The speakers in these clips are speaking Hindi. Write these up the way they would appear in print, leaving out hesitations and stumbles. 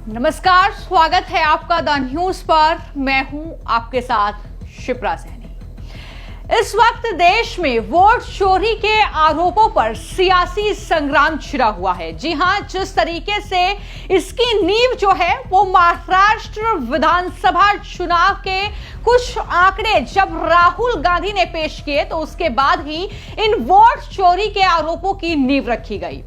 नमस्कार, स्वागत है आपका द न्यूज पर। मैं हूं आपके साथ शिप्रा सैनी। इस वक्त देश में वोट चोरी के आरोपों पर सियासी संग्राम छिड़ा हुआ है। जी हां, जिस तरीके से इसकी नींव जो है वो महाराष्ट्र विधानसभा चुनाव के कुछ आंकड़े जब राहुल गांधी ने पेश किए तो उसके बाद ही इन वोट चोरी के आरोपों की नींव रखी गई।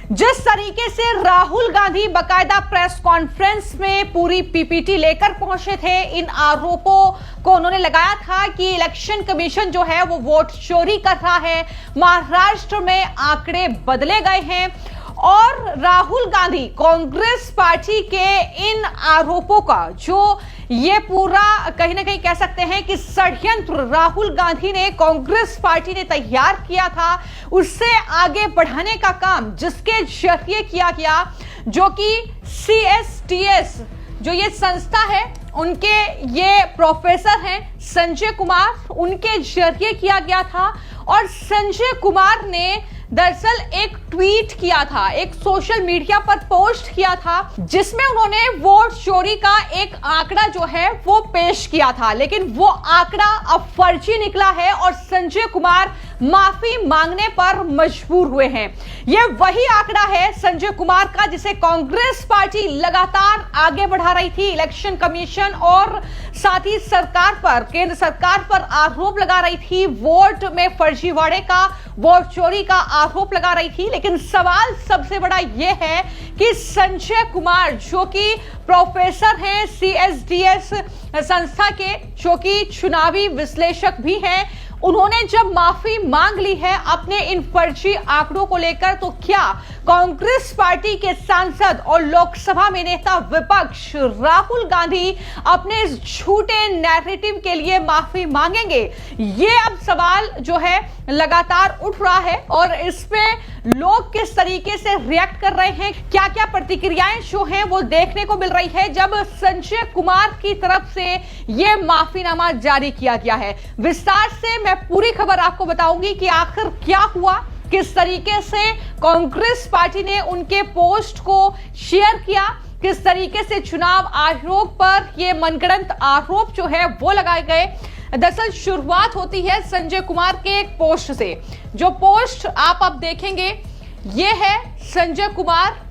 जिस तरीके से राहुल गांधी बकायदा प्रेस कॉन्फ्रेंस में पूरी पीपीटी लेकर पहुंचे थे, इन आरोपों को उन्होंने लगाया था कि इलेक्शन कमीशन जो है वो वोट चोरी कर रहा है। महाराष्ट्र में आंकड़े बदले गए हैं और राहुल गांधी कांग्रेस पार्टी के इन आरोपों का जो ये पूरा कहीं ना कहीं कह सकते हैं कि षड्यंत्र राहुल गांधी ने कांग्रेस पार्टी ने तैयार किया था, उससे आगे बढ़ाने का काम जिसके जरिए किया गया, जो कि CSTS जो ये संस्था है उनके ये प्रोफेसर हैं संजय कुमार, उनके जरिए किया गया था। और संजय कुमार ने दरअसल एक ट्वीट किया था, एक सोशल मीडिया पर पोस्ट किया था जिसमें उन्होंने वोट चोरी का एक आंकड़ा जो है वो पेश किया था, लेकिन वो आंकड़ा अब फर्जी निकला है और संजय कुमार माफी मांगने पर मजबूर हुए हैं। यह वही आंकड़ा है संजय कुमार का जिसे कांग्रेस पार्टी लगातार आगे बढ़ा रही थी। इलेक्शन कमीशन और साथ ही सरकार पर, केंद्र सरकार पर आरोप लगा रही थी, वोट में फर्जीवाड़े का, वोट चोरी का आरोप लगा रही थी। लेकिन सवाल सबसे बड़ा यह है कि संजय कुमार जो कि प्रोफेसर हैं CSDS संस्था के, जो कि चुनावी विश्लेषक भी हैं, उन्होंने जब माफी मांग ली है अपने इन फर्जी आंकड़ों को लेकर, तो क्या कांग्रेस पार्टी के सांसद और लोकसभा में नेता विपक्ष राहुल गांधी अपने इस झूठे नैरेटिव के लिए माफी मांगेंगे? ये अब सवाल जो है लगातार उठ रहा है और इस पे लोग किस तरीके से रिएक्ट कर रहे हैं, क्या क्या प्रतिक्रियाएं जो हैं वो देखने को मिल रही है जब संजय कुमार की तरफ से ये माफीनामा जारी किया गया है। विस्तार से मैं पूरी खबर आपको बताऊंगी कि आखिर क्या हुआ, किस तरीके से कांग्रेस पार्टी ने उनके पोस्ट को शेयर किया, किस तरीके से चुनाव आयोग पर ये मनगढ़ंत आरोप जो है वो लगाए गए। दरअसल शुरुआत होती है संजय कुमार के एक पोस्ट से। जो पोस्ट आप अब देखेंगे ये है संजय कुमार,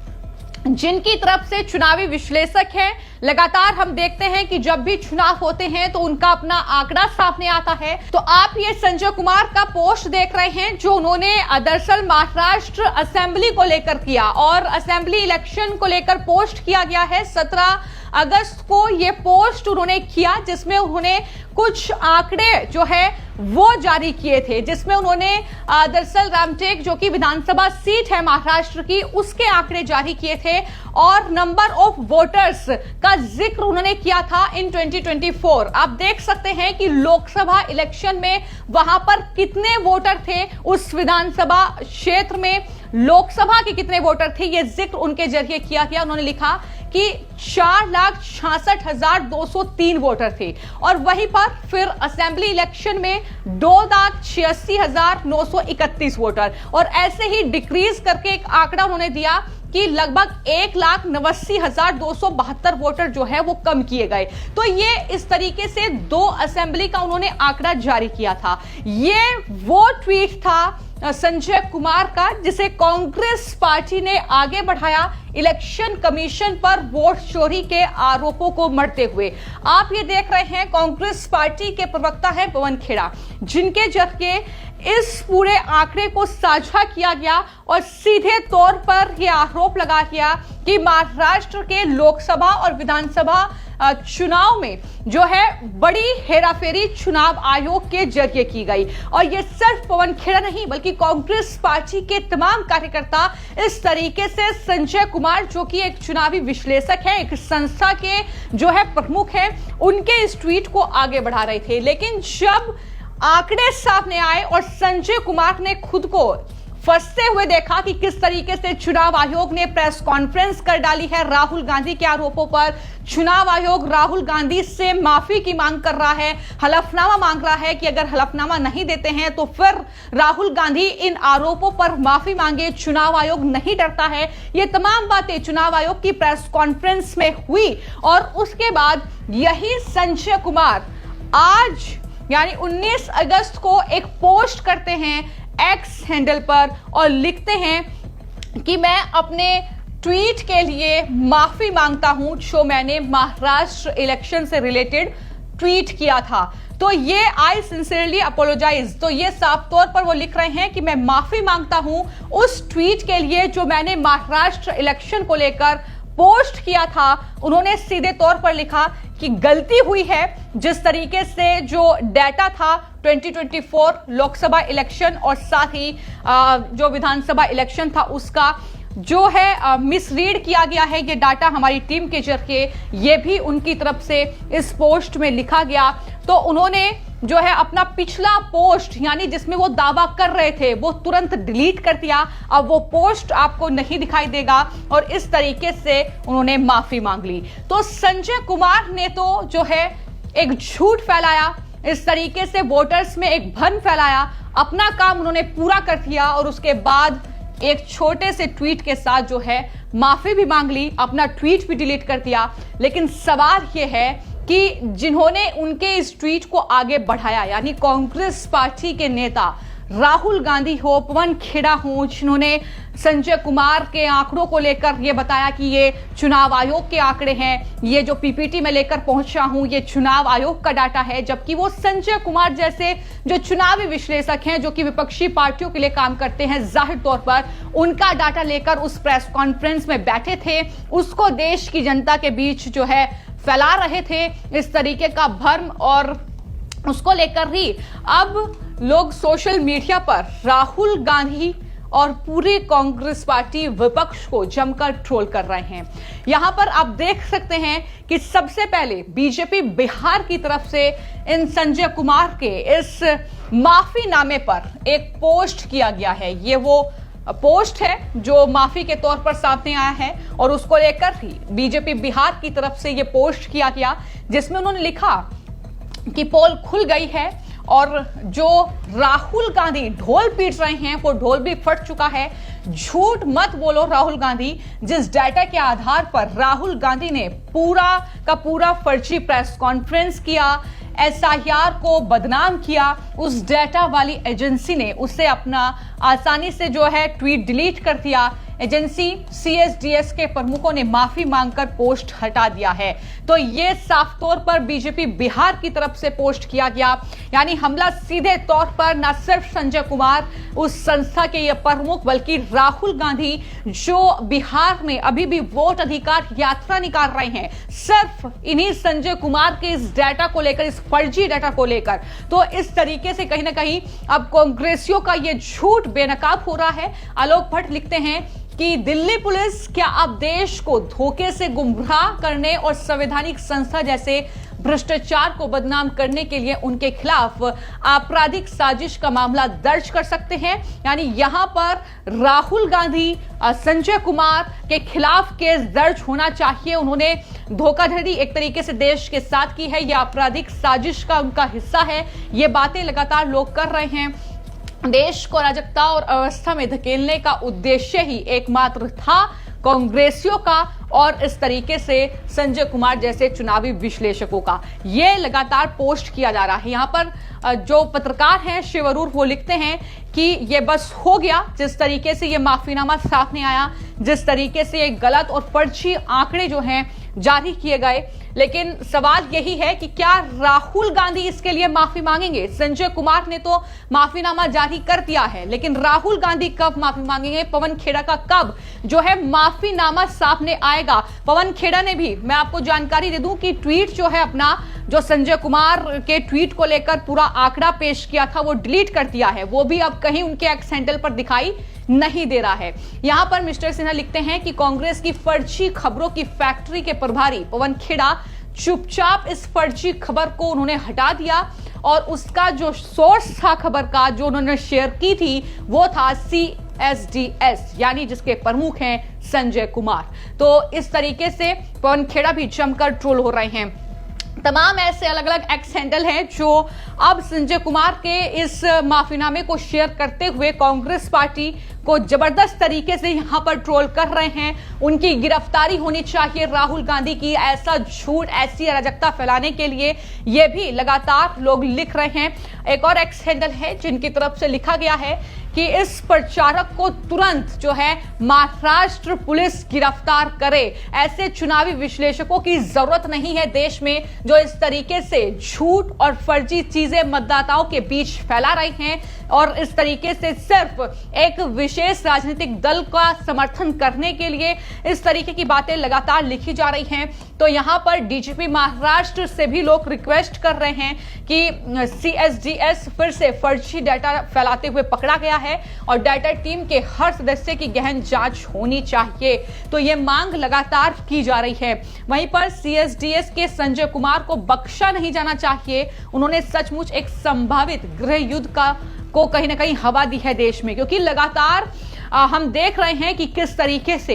जिनकी तरफ से चुनावी विश्लेषक हैं। लगातार हम देखते हैं कि जब भी चुनाव होते हैं तो उनका अपना आंकड़ा सामने आता है। तो आप ये संजय कुमार का पोस्ट देख रहे हैं जो उन्होंने दरअसल महाराष्ट्र असेंबली को लेकर किया और असेंबली इलेक्शन को लेकर पोस्ट किया गया है। 17 अगस्त को ये पोस्ट उन्होंने किया जिसमें उन्होंने कुछ आंकड़े जो है वो जारी किए थे, जिसमें उन्होंने दरअसल रामटेक जो कि विधानसभा सीट है महाराष्ट्र की, उसके आंकड़े जारी किए थे और नंबर ऑफ वोटर्स का जिक्र उन्होंने किया था इन 2024। आप देख सकते हैं कि लोकसभा इलेक्शन में वहां पर कितने वोटर थे, उस विधानसभा क्षेत्र में लोकसभा के कितने वोटर थे, यह जिक्र उनके जरिए किया गया। उन्होंने लिखा कि 4,66,203 वोटर थे और वहीं पर फिर असेंबली इलेक्शन में 2,86,931 वोटर, और ऐसे ही डिक्रीज करके एक आंकड़ा उन्होंने दिया कि लगभग 1,89,272 वोटर जो है वो कम किए गए। तो ये इस तरीके से 2 असेंबली का उन्होंने आंकड़ा जारी किया था। ये वो ट्वीट था संजय कुमार का जिसे कांग्रेस पार्टी ने आगे बढ़ाया इलेक्शन कमीशन पर वोट चोरी के आरोपों को मढ़ते हुए। आप ये देख रहे हैं कांग्रेस पार्टी के प्रवक्ता है पवन खेड़ा, जिनके जरिए इस पूरे आंकड़े को साझा किया गया और सीधे तौर पर यह आरोप लगा दिया कि महाराष्ट्र के लोकसभा और विधानसभा चुनाव में जो है बड़ी हेराफेरी चुनाव आयोग के जरिए की गई। और यह सिर्फ पवन खेड़ा नहीं बल्कि कांग्रेस पार्टी के तमाम कार्यकर्ता इस तरीके से संजय कुमार जो कि एक चुनावी विश्लेषक है, एक संस्था के जो है प्रमुख है, उनके इस ट्वीट को आगे बढ़ा रहे थे। लेकिन जब आंकड़े सामने आए और संजय कुमार ने खुद को फंसते हुए देखा कि किस तरीके से चुनाव आयोग ने प्रेस कॉन्फ्रेंस कर डाली है राहुल गांधी के आरोपों पर। चुनाव आयोग राहुल गांधी से माफी की मांग कर रहा है, हलफनामा मांग रहा है कि अगर हलफनामा नहीं देते हैं तो फिर राहुल गांधी इन आरोपों पर माफी मांगे। चुनाव आयोग नहीं डरता है। ये तमाम बातें चुनाव आयोग की प्रेस कॉन्फ्रेंस में हुई और उसके बाद यही संजय कुमार आज यानी 19 अगस्त को एक पोस्ट करते हैं एक्स हैंडल पर और लिखते हैं कि मैं अपने ट्वीट के लिए माफी मांगता हूं जो मैंने महाराष्ट्र इलेक्शन से रिलेटेड ट्वीट किया था। तो ये आई सिंसियरली अपोलोजाइज, तो ये साफ तौर पर वो लिख रहे हैं कि मैं माफी मांगता हूं उस ट्वीट के लिए जो मैंने महाराष्ट्र इलेक्शन को लेकर पोस्ट किया था। उन्होंने सीधे तौर पर लिखा कि गलती हुई है, जिस तरीके से जो डाटा था 2024 लोकसभा इलेक्शन और साथ ही जो विधानसभा इलेक्शन था उसका जो है मिसरीड किया गया है। ये डाटा हमारी टीम के जरिए ये भी उनकी तरफ से इस पोस्ट में लिखा गया। तो उन्होंने जो है अपना पिछला पोस्ट यानी जिसमें वो दावा कर रहे थे वो तुरंत डिलीट कर दिया। अब वो पोस्ट आपको नहीं दिखाई देगा और इस तरीके से उन्होंने माफी मांग ली। तो संजय कुमार ने तो जो है एक झूठ फैलाया, इस तरीके से वोटर्स में एक भ्रम फैलाया, अपना काम उन्होंने पूरा कर दिया और उसके बाद एक छोटे से ट्वीट के साथ जो है माफी भी मांग ली, अपना ट्वीट भी डिलीट कर दिया। लेकिन सवाल यह है कि जिन्होंने उनके इस ट्वीट को आगे बढ़ाया यानी कांग्रेस पार्टी के नेता राहुल गांधी हो, पवन खेड़ा हो, जिन्होंने संजय कुमार के आंकड़ों को लेकर ये बताया कि ये चुनाव आयोग के आंकड़े हैं, ये जो पीपीटी में लेकर पहुंचा हूं ये चुनाव आयोग का डाटा है, जबकि वो संजय कुमार जैसे जो चुनावी विश्लेषक हैं जो कि विपक्षी पार्टियों के लिए काम करते हैं, जाहिर तौर पर उनका डाटा लेकर उस प्रेस कॉन्फ्रेंस में बैठे थे, उसको देश की जनता के बीच जो है फैला रहे थे इस तरीके का भ्रम और उसको लेकर ही अब लोग सोशल मीडिया पर राहुल गांधी और पूरी कांग्रेस पार्टी विपक्ष को जमकर ट्रोल कर रहे हैं। यहां पर आप देख सकते हैं कि सबसे पहले बीजेपी बिहार की तरफ से इन संजय कुमार के इस माफीनामे पर एक पोस्ट किया गया है। ये वो पोस्ट है जो माफी के तौर पर सामने आया है और उसको लेकर ही बीजेपी बिहार की तरफ से ये पोस्ट किया गया, जिसमें उन्होंने लिखा कि पोल खुल गई है और जो राहुल गांधी ढोल पीट रहे हैं वो ढोल भी फट चुका है। झूठ मत बोलो राहुल गांधी, जिस डाटा के आधार पर राहुल गांधी ने पूरा का पूरा फर्जी प्रेस कॉन्फ्रेंस किया, एसआईआर को बदनाम किया, उस डाटा वाली एजेंसी ने उससे अपना आसानी से जो है ट्वीट डिलीट कर दिया। एजेंसी सीएसडीएस के प्रमुखों ने माफी मांगकर पोस्ट हटा दिया है। तो ये साफ तौर पर बीजेपी बिहार की तरफ से पोस्ट किया गया, यानी हमला सीधे तौर पर न सिर्फ संजय कुमार उस संस्था के ये प्रमुख बल्कि राहुल गांधी जो बिहार में अभी भी वोट अधिकार यात्रा निकाल रहे हैं, सिर्फ इन्हीं संजय कुमार के इस डाटा को लेकर, इस फर्जी डाटा को लेकर। तो इस तरीके से कहीं ना कहीं अब कांग्रेसियों का ये झूठ बेनकाब हो रहा है। आलोक भट्ट लिखते हैं कि दिल्ली पुलिस क्या अब देश को धोखे से गुमराह करने और संवैधानिक संस्था जैसे भ्रष्टाचार को बदनाम करने के लिए उनके खिलाफ आपराधिक साजिश का मामला दर्ज कर सकते हैं। यानी यहां पर राहुल गांधी, संजय कुमार के खिलाफ केस दर्ज होना चाहिए। उन्होंने धोखाधड़ी एक तरीके से देश के साथ की है, यह आपराधिक साजिश का उनका हिस्सा है। ये बातें लगातार लोग कर रहे हैं। देश को अराजकता और अवस्था में धकेलने का उद्देश्य ही एकमात्र था कांग्रेसियों का और इस तरीके से संजय कुमार जैसे चुनावी विश्लेषकों का ये लगातार पोस्ट किया जा रहा है। यहाँ पर जो पत्रकार हैं शिवरूर, वो लिखते हैं कि ये बस हो गया, जिस तरीके से ये माफीनामा सामने आया, जिस तरीके से ये गलत और फर्जी आंकड़े जो हैं जारी किए गए। लेकिन सवाल यही है कि क्या राहुल गांधी इसके लिए माफी मांगेंगे? संजय कुमार ने तो माफीनामा जारी कर दिया है, लेकिन राहुल गांधी कब माफी मांगेंगे? पवन खेड़ा का कब जो है माफीनामा सामने आएगा? पवन खेड़ा ने भी, मैं आपको जानकारी दे दूं कि ट्वीट जो है अपना, जो संजय कुमार के ट्वीट को लेकर पूरा आंकड़ा पेश किया था वो डिलीट कर दिया है। वो भी अब कहीं उनके एक्स हैंडल पर दिखाई नहीं दे रहा है। यहां पर मिस्टर सिन्हा लिखते हैं कि कांग्रेस की फर्जी खबरों की फैक्ट्री के प्रभारी पवन खेड़ा चुपचाप इस फर्जी खबर को उन्होंने हटा दिया और उसका जो सोर्स था खबर का, जो उन्होंने शेयर की थी, वो था CSDS यानी जिसके प्रमुख हैं संजय कुमार। तो इस तरीके से पवन खेड़ा भी जमकर ट्रोल हो रहे हैं। तमाम ऐसे अलग अलग एक्स हैंडल हैं जो अब संजय कुमार के इस माफीनामे को शेयर करते हुए कांग्रेस पार्टी को जबरदस्त तरीके से यहां पर ट्रोल कर रहे हैं। उनकी गिरफ्तारी होनी चाहिए राहुल गांधी की, ऐसा झूठ ऐसी अराजकता फैलाने के लिए ये भी लगातार लोग लिख रहे हैं। एक और एक्स हैंडल है जिनकी तरफ से लिखा गया है कि इस प्रचारक को तुरंत जो है महाराष्ट्र पुलिस गिरफ्तार करे। ऐसे चुनावी विश्लेषकों की जरूरत नहीं है देश में जो इस तरीके से झूठ और फर्जी चीजें मतदाताओं के बीच फैला रहे हैं और इस तरीके से सिर्फ एक विशेष राजनीतिक दल का समर्थन करने के लिए इस तरीके की बातें लगातार लिखी जा रही हैं। तो यहां पर डीजीपी महाराष्ट्र से भी लोग रिक्वेस्ट कर रहे हैं कि CSDS फिर से फर्जी डाटा फैलाते हुए पकड़ा गया है और डाटा टीम के हर सदस्य की गहन जांच होनी चाहिए। तो यह मांग लगातार की जा रही है। वहीं पर CSDS के संजय कुमार को बख्शा नहीं जाना चाहिए। उन्होंने सचमुच एक संभावित गृह युद्ध को कहीं ना कहीं हवा दी है देश में, क्योंकि लगातार हम देख रहे हैं कि किस तरीके से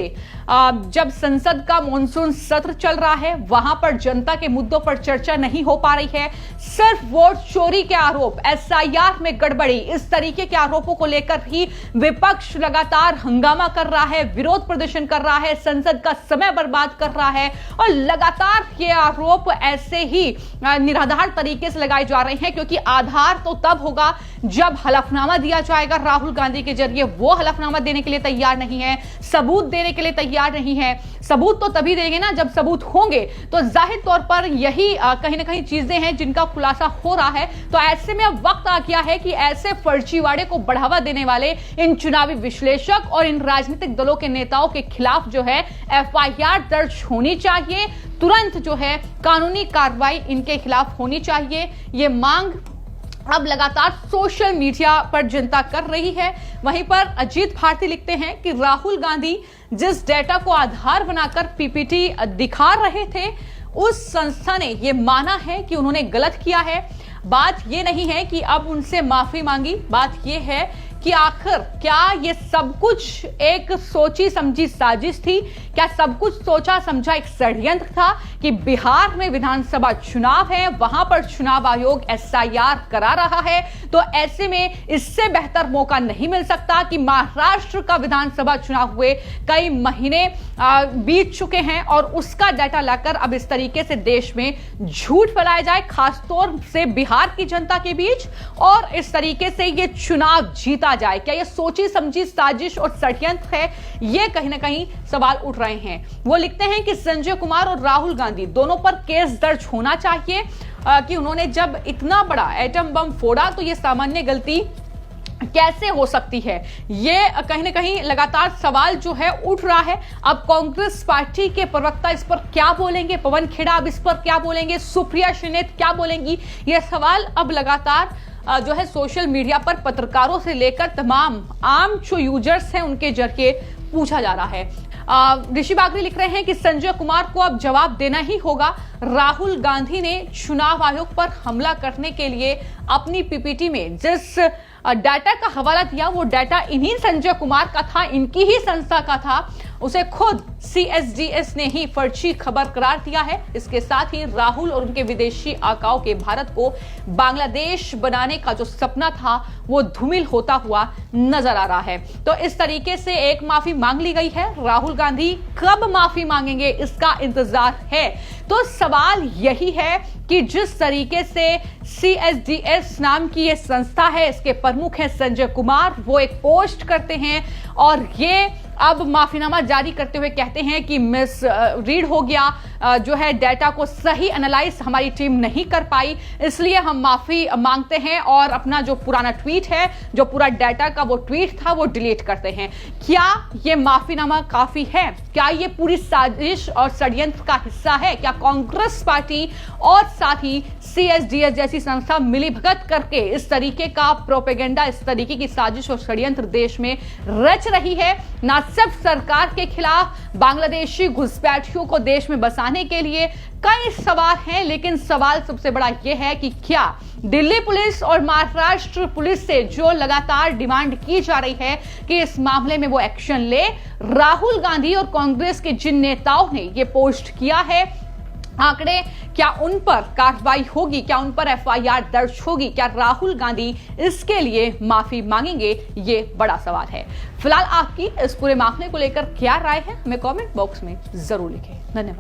जब संसद का मॉनसून सत्र चल रहा है वहां पर जनता के मुद्दों पर चर्चा नहीं हो पा रही है। सिर्फ वोट चोरी के आरोप, SIR में गड़बड़ी, इस तरीके के आरोपों को लेकर ही विपक्ष लगातार हंगामा कर रहा है, विरोध प्रदर्शन कर रहा है, संसद का समय बर्बाद कर रहा है और लगातार ये आरोप ऐसे ही निराधार तरीके से लगाए जा रहे हैं, क्योंकि आधार तो तब होगा जब हलफनामा दिया जाएगा राहुल गांधी के जरिए। वो हलफनामा देने के लिए तैयार नहीं है, सबूत देने के लिए तैयार नहीं है। सबूत तो तभी देंगे ना जब सबूत होंगे। तो जाहिर तौर पर यही कहीं ना कहीं चीजें हैं जिनका खुलासा हो रहा है। तो ऐसे में अब वक्त आ गया है कि ऐसे फर्जीवाड़े को बढ़ावा देने वाले इन चुनावी विश्लेषक और इन राजनीतिक दलों के नेताओं के खिलाफ जो है FIR दर्ज होनी चाहिए। तुरंत जो है कानूनी कार्रवाई इनके खिलाफ होनी चाहिए। ये मांग अब लगातार सोशल मीडिया पर जनता कर रही है। वहीं पर अजीत भारती लिखते हैं कि राहुल गांधी जिस डेटा को आधार बनाकर PPT दिखा रहे थे उस संस्था ने यह माना है कि उन्होंने गलत किया है। बात यह नहीं है कि अब उनसे माफी मांगी, बात यह है कि आखिर क्या ये सब कुछ एक सोची समझी साजिश थी? क्या सब कुछ सोचा समझा एक षड्यंत्र था कि बिहार में विधानसभा चुनाव है, वहां पर चुनाव आयोग SIR करा रहा है? तो ऐसे में इससे बेहतर मौका नहीं मिल सकता कि महाराष्ट्र का विधानसभा चुनाव हुए कई महीने बीत चुके हैं और उसका डाटा लाकर अब इस तरीके से देश में झूठ फैलाया जाए, खासतौर से बिहार की जनता के बीच, और इस तरीके से ये चुनाव जीता जाए। क्या ये सोची समझी साजिश और षड्यंत्र है? ये कहीं ना कहीं सवाल उठ रहे हैं। वो लिखते हैं कि संजय कुमार और राहुल गांधी दोनों पर केस दर्ज होना चाहिए कि उन्होंने जब इतना बड़ा एटम बम फोड़ा तो ये सामान्य गलती कैसे हो सकती है? ये कहीं ना कहीं लगातार सवाल जो है उठ रहा है। अब कांग्रेस पार्टी के प्रवक्ता इस पर क्या बोलेंगे, पवन खेड़ा अब इस पर क्या बोलेंगे, सुप्रिया श्रीनेत क्या बोलेंगी? ये सवाल अब लगातार जो है सोशल मीडिया पर पत्रकारों से लेकर तमाम आम जो यूजर्स हैं उनके जरिए पूछा जा रहा है। ऋषि बागरी लिख रहे हैं कि संजय कुमार को अब जवाब देना ही होगा। राहुल गांधी ने चुनाव आयोग पर हमला करने के लिए अपनी PPT में जिस डाटा का हवाला दिया वो डाटा इन्हीं संजय कुमार का था, इनकी ही संस्था का था। उसे खुद CSDS ने ही फर्जी खबर करार दिया है। इसके साथ ही राहुल और उनके विदेशी आकाओं के भारत को बांग्लादेश बनाने का जो सपना था वो धूमिल होता हुआ नजर आ रहा है। तो इस तरीके से एक माफी मांग ली गई है। राहुल गांधी कब माफी मांगेंगे इसका इंतजार है। तो सवाल यही है कि जिस तरीके से CSDS नाम की ये संस्था है, इसके प्रमुख हैं संजय कुमार, वो एक पोस्ट करते हैं और ये अब माफीनामा जारी करते हुए कहते हैं कि मिस रीड हो गया, जो है डाटा को सही एनालाइज हमारी टीम नहीं कर पाई, इसलिए हम माफी मांगते हैं और अपना जो पुराना ट्वीट है, जो पूरा डाटा का वो ट्वीट था वो डिलीट करते हैं। क्या ये माफीनामा काफी है? क्या ये पूरी साजिश और षड्यंत्र का हिस्सा है? क्या कांग्रेस पार्टी और साथ ही CSDS जैसी संस्था मिलीभगत करके इस तरीके का प्रोपेगेंडा, इस तरीके की साजिश और षड्यंत्र देश में रच रही है, ना सिर्फ सरकार के खिलाफ बांग्लादेशी घुसपैठियों को देश में बसाने के लिए कई सवाल हैं, लेकिन सवाल सबसे बड़ा यह है कि क्या दिल्ली पुलिस और महाराष्ट्र पुलिस से जो लगातार डिमांड की जा रही है कि इस मामले में वो एक्शन ले, राहुल गांधी और कांग्रेस के जिन नेताओं ने ये पोस्ट किया है, आंकड़े, क्या उन पर कार्रवाई होगी, क्या उन पर एफआईआर दर्ज होगी, क्या राहुल गांधी इसके लिए माफी मांगेंगे, ये बड़ा सवाल है। फिलहाल आपकी इस पूरे मामले को लेकर क्या राय है, हमें कमेंट बॉक्स में जरूर लिखें। धन्यवाद।